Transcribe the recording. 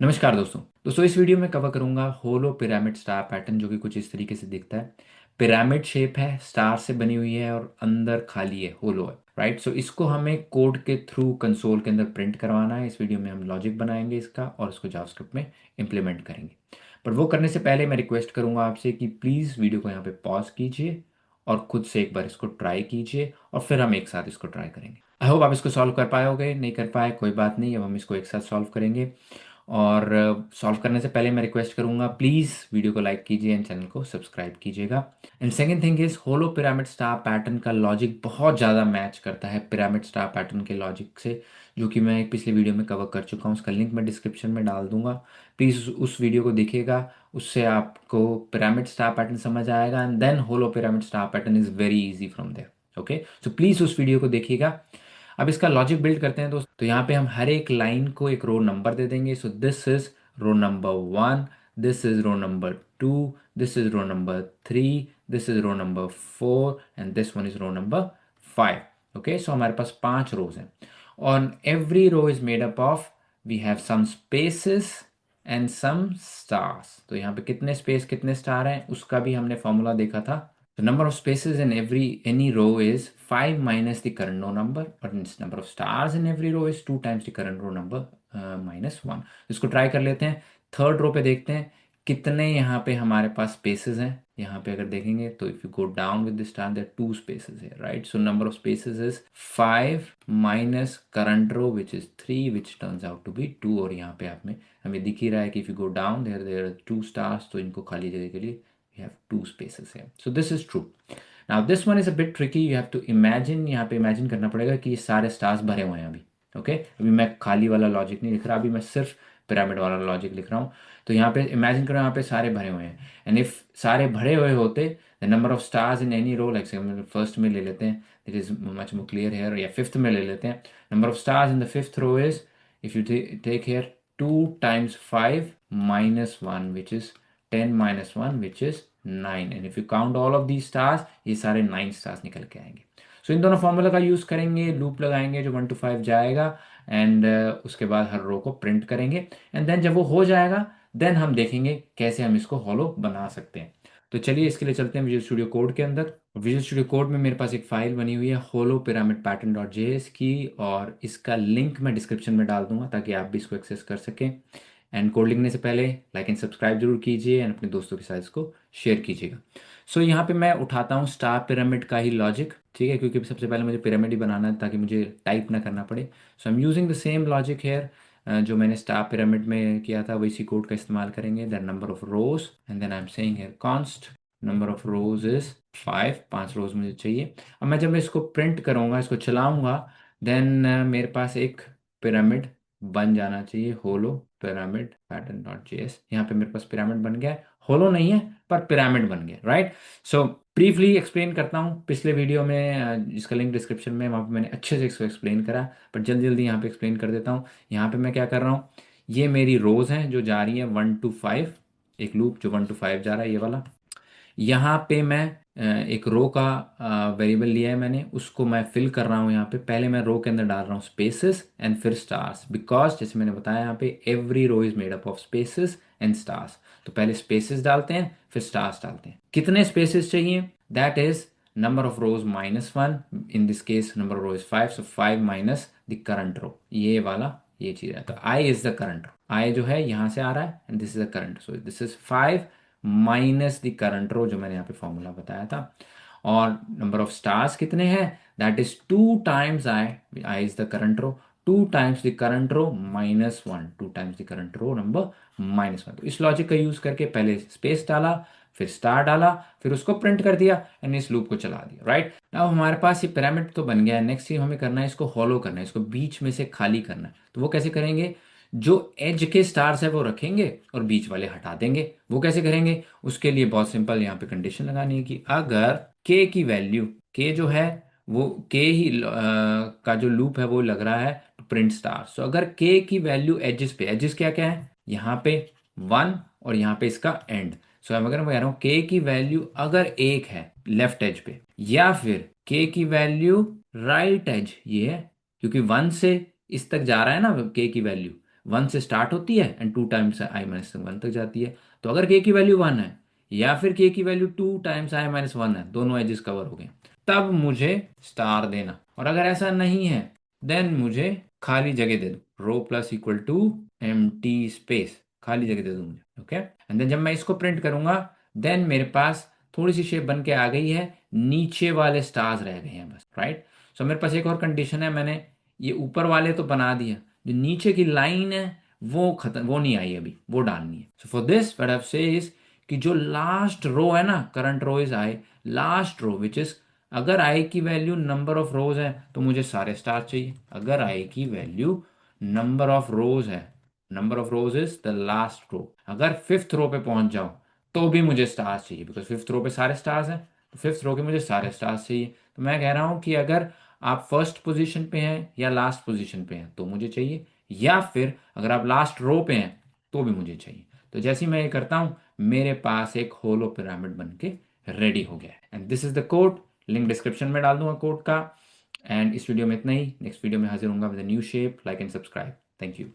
नमस्कार दोस्तों इस वीडियो में कवर करूंगा होलो पिरामिड स्टार पैटर्न जो कि कुछ इस तरीके से दिखता है। पिरामिड शेप है, स्टार से बनी हुई है और अंदर खाली है, होलो है। राइट, सो इसको हमें कोड के थ्रू कंसोल के अंदर प्रिंट करवाना है। इस वीडियो में हम लॉजिक बनाएंगे इसका और इसको जावास्क्रिप्ट में इम्प्लीमेंट करेंगे। पर वो करने से पहले मैं रिक्वेस्ट करूंगा आपसे कि प्लीज़ वीडियो को यहाँ पे पॉज कीजिए और खुद से एक बार इसको ट्राई कीजिए और फिर हम एक साथ इसको ट्राई करेंगे। आई होप आप इसको सॉल्व कर पाए होगे। नहीं कर पाए कोई बात नहीं, अब हम इसको एक साथ सॉल्व करेंगे। और सॉल्व करने से पहले मैं रिक्वेस्ट करूंगा प्लीज़ वीडियो को लाइक कीजिए एंड चैनल को सब्सक्राइब कीजिएगा। And second thing is hollow pyramid star pattern का लॉजिक बहुत ज़्यादा मैच करता है पिरामिड स्टार पैटर्न के लॉजिक से, जो कि मैं एक पिछले वीडियो में कवर कर चुका हूँ। उसका लिंक मैं डिस्क्रिप्शन में डाल दूंगा। प्लीज़ उस वीडियो को देखिएगा, उससे आपको पिरामिड स्टार पैटर्न समझ आएगा and then hollow pyramid star pattern is very easy from there. Okay, so please उस वीडियो को देखिएगा। अब इसका लॉजिक बिल्ड करते हैं दोस्त। तो यहाँ पे हम हर एक लाइन को एक रो नंबर दे देंगे। So this is row number 1, this is row number 2, this is row number 3, this is row number 4 and this one is row number 5। Okay, so हमारे पास 5 रोज हैं। On every row is made up of, we have some spaces and some stars. तो यहाँ पे कितने space कितने star हैं उसका भी हमने फॉर्मूला देखा था। The number of spaces in any row is 5 minus the current row number, but its number of stars in every row is 2 times the current row number minus 1। इसको try कर लेते हैं। थर्ड रो पे देखते हैं कितने यहाँ पे हमारे पास स्पेसेस हैं। यहाँ पे अगर देखेंगे तो if you go down with the star there 2 spaces है, right. So number of spaces is 5 minus current row which is 3 which turns out to be 2। और यहाँ पे आप में हमें दिख ही रहा है कि if you go down there are 2 stars, तो इनको खाली जगह के लिए we have 2 spaces here. So this is true. Now this one is a bit tricky. You have to imagine, यहाँ पे imagine करना पड़ेगा कि ये सारे stars भरे हुए हैं अभी। ओके, अभी मैं खाली वाला लॉजिक नहीं लिख रहा, अभी मैं सिर्फ पिरामिड वाला लॉजिक लिख रहा हूँ। तो यहाँ पे इमेजिन करो यहाँ पे सारे भरे हुए हैं। एंड इफ सारे भरे हुए होते, the number of stars in any row, like first में ले लेते हैं, it is much more clear here, या फिफ्थ में ले लेते हैं। Number of stars in the fifth row is, if you take here 2 times 5 minus 1 which is 10 minus 1 which is 9। and if you count all of these stars, ये सारे 9 stars निकल के आएंगे। सो इन दोनों फॉर्मूला का यूज़ करेंगे, लूप लगाएंगे जो 1 to 5 जाएगा एंड उसके बाद हर रो को प्रिंट करेंगे। एंड देन जब वो हो जाएगा देन हम देखेंगे कैसे हम इसको हॉलो बना सकते हैं। तो चलिए इसके लिए चलते हैं विजुअल स्टूडियो कोड के अंदर। विजुअल स्टूडियो कोड में मेरे पास एक फाइल बनी हुई है होलो पिरामिड पैटर्न डॉट जेएस की, और इसका लिंक मैं डिस्क्रिप्शन में डाल दूंगा ताकि आप भी इसको एक्सेस कर सकें। एंड कोड लिखने से पहले लाइक एंड सब्सक्राइब जरूर कीजिए एंड अपने दोस्तों के साथ इसको शेयर कीजिएगा। सो यहाँ पे मैं उठाता हूँ स्टार पिरामिड का ही लॉजिक, ठीक है, क्योंकि सबसे पहले मुझे पिरामिड ही बनाना है ताकि मुझे टाइप ना करना पड़े। So I am using the same logic here, जो मैंने स्टार पिरामिड में किया था वही कोड का इस्तेमाल करेंगे। Then number of rows and then I am saying here const number of rows is 5, 5 rows मुझे चाहिए। अब मैं जब मैं इसको प्रिंट करूँगा, इसको चलाऊँगा, देन मेरे पास एक पिरामिड बन जाना चाहिए, होलो पिरामिड पैटर्न डॉट जेएस। यहाँ पे मेरे पास पिरामिड बन गया है, होलो नहीं है पर पिरामिड बन गया, राइट। सो ब्रीफली एक्सप्लेन करता हूँ। पिछले वीडियो में जिसका लिंक डिस्क्रिप्शन में, वहाँ पे मैंने अच्छे से इसको एक्सप्लेन करा, पर जल्दी जल्दी यहाँ पे एक्सप्लेन कर देता हूँ। यहाँ पे मैं क्या कर रहा हूँ, ये मेरी रोज हैं जो जा रही है 1 to 5, एक लूप जो 1 to 5 जा रहा है ये वाला। यहाँ पे मैं एक रो का वेरिएबल लिया है मैंने, उसको मैं फिल कर रहा हूँ। यहाँ पे पहले मैं रो के अंदर डाल रहा हूँ स्पेसेस एंड फिर स्टार्स, बिकॉज जैसे मैंने बताया यहाँ पे every row is made up of spaces and stars. तो पहले स्पेसेस डालते हैं फिर स्टार्स डालते हैं। कितने स्पेसेस चाहिए, that is number of rows -1, in this case number of row is 5, so 5 minus the current row, ये वाला ये चीज है। तो I is the current row, I जो है यहाँ से आ रहा है and this is the current, so this is 5 minus the current row जो मैंने यहाँ पे फॉर्मूला बताया था। और नंबर ऑफ स्टार्स कितने हैं, that is 2 times i, i is the current row, 2 times the current row -1, 2 times the current row number -1। तो इस लॉजिक का यूज करके पहले स्पेस डाला फिर स्टार डाला फिर उसको प्रिंट कर दिया एंड इस लूप को चला दिया, राइट। अब हमारे पास ये पिरामिड तो बन गया है। नेक्स्ट चीज हमें करना है, इसको हॉलो करना है, इसको बीच में से खाली करना है। तो वो कैसे करेंगे, जो एज के स्टार्स है वो रखेंगे और बीच वाले हटा देंगे। वो कैसे करेंगे, उसके लिए बहुत सिंपल, यहाँ पे कंडीशन लगानी है कि अगर के की वैल्यू, के जो है वो के ही का जो लूप है वो लग रहा है टू प्रिंट स्टार। सो अगर के की वैल्यू एजेस पे, एजेस क्या क्या है यहाँ पे 1 और यहाँ पे इसका एंड। सो अगर मैं कह रहा हूँ के की वैल्यू अगर 1 है लेफ्ट एज पे, या फिर के की वैल्यू राइट एज ये है, क्योंकि 1 से इस तक जा रहा है ना के की वैल्यू, 1 से स्टार्ट होती है एंड 2 टाइम्स आई माइनस 1 तक जाती है। तो अगर के की वैल्यू 1 है या फिर के की वैल्यू 2 टाइम्स आई माइनस 1 है, दोनों एजेस कवर हो गए, तब मुझे स्टार देना। और अगर ऐसा नहीं है देन मुझे खाली जगह दे दो, row plus equal to empty space, खाली जगह दे दो मुझे। ओके, एंड देन जब मैं इसको प्रिंट करूंगा देन मेरे पास थोड़ी सी शेप बन के आ गई है, नीचे वाले स्टार्स रह गए हैं बस, राइट। सो मेरे पास एक और कंडीशन है, मैंने ये ऊपर वाले तो बना दिया, जो नीचे की लाइन है वो खत्म, वो नहीं आई अभी, वो डालनी है। So for this what I say is कि जो लास्ट रो है ना, current row is i, last row which is, अगर आई की वैल्यू नंबर ऑफ रोज है तो मुझे सारे स्टार चाहिए। अगर आई की वैल्यू नंबर ऑफ रोज है, number of rows is the last row, अगर फिफ्थ रो पे पहुंच जाओ तो भी मुझे स्टार्स चाहिए, बिकॉज फिफ्थ रो पे सारे स्टार्स हैं, तो फिफ्थ रो के मुझे सारे स्टार्स चाहिए। तो मैं कह रहा हूं कि अगर आप फर्स्ट पोजीशन पे हैं या लास्ट पोजीशन पे हैं तो मुझे चाहिए, या फिर अगर आप लास्ट रो पे हैं तो भी मुझे चाहिए। तो जैसे ही मैं ये करता हूं मेरे पास एक होलो पिरामिड बन के रेडी हो गया है, and this is the code. Link description में डाल दूंगा कोड का। एंड इस वीडियो में इतना ही, नेक्स्ट वीडियो में हाजिर होऊंगा with a new shape. Like and subscribe. Thank you.